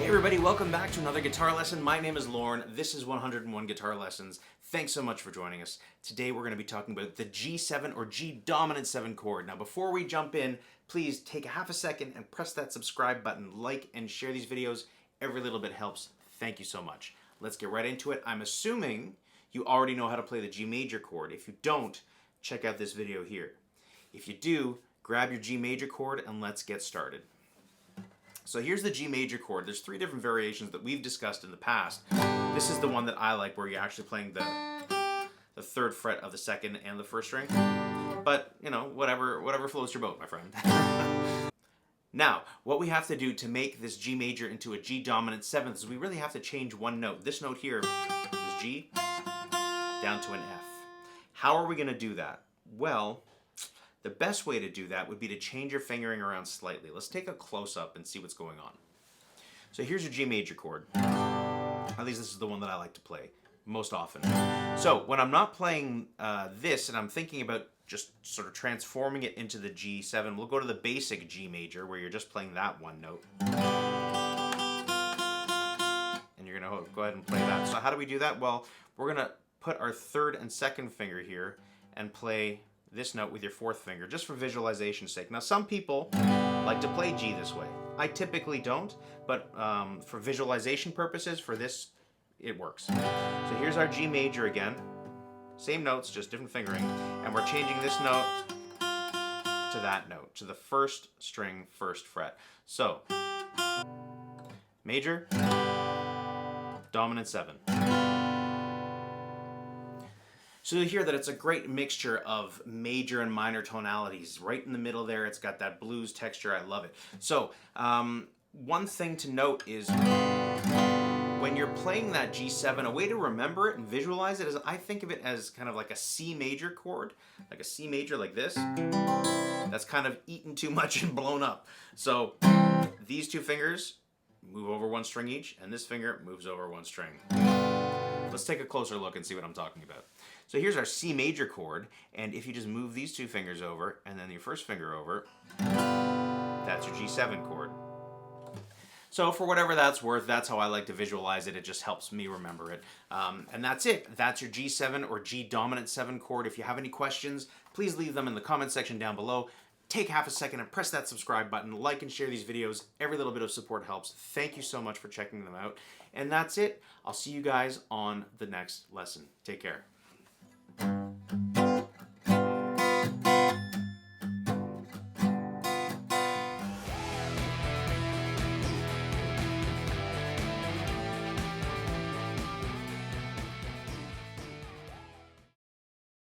Hey everybody, welcome back to another guitar lesson. My name is Lauren. This is 101 Guitar Lessons. Thanks so much for joining us. Today we're going to be talking about the G7 or G dominant 7 chord. Now before we jump in, please take a half a second and press that subscribe button, like and share these videos. Every little bit helps. Thank you so much. Let's get right into it. I'm assuming you already know how to play the G major chord. If you don't, check out this video here. If you do, grab your G major chord and let's get started. So here's the G major chord. There's three different variations that we've discussed in the past. This is the one that I like, where you're actually playing the third fret of the second and the first string. But, you know, whatever floats your boat, my friend. Now, what we have to do to make this G major into a G dominant 7th is we really have to change one note. This note here is G down to an F. How are we going to do that? Well, the best way to do that would be to change your fingering around slightly. Let's take a close-up and see what's going on. So here's your G major chord. At least this is the one that I like to play most often. So when I'm not playing this and I'm thinking about just sort of transforming it into the G7, we'll go to the basic G major where you're just playing that one note. And you're going to go ahead and play that. So how do we do that? Well, we're going to put our third and second finger here and play this note with your fourth finger, just for visualization's sake. Now, some people like to play G this way. I typically don't, but for visualization purposes, for this, it works. So here's our G major again. Same notes, just different fingering. And we're changing this note to that note, to the first string, first fret. So, major, dominant 7. So you'll hear that it's a great mixture of major and minor tonalities. Right in the middle there, it's got that blues texture. I love it. So one thing to note is when you're playing that G7, a way to remember it and visualize it is I think of it as kind of like a C major chord, like a C major like this. That's kind of eaten too much and blown up. So these two fingers move over one string each, and this finger moves over one string. Let's take a closer look and see what I'm talking about. So here's our C major chord, and if you just move these two fingers over and then your first finger over, that's your G7 chord. So for whatever that's worth, that's how I like to visualize it. It just helps me remember it. And that's it. That's your G7 or G dominant 7 chord. If you have any questions, please leave them in the comment section down below. Take half a second and press that subscribe button, like and share these videos. Every little bit of support helps. Thank you so much for checking them out. And that's it. I'll see you guys on the next lesson. Take care.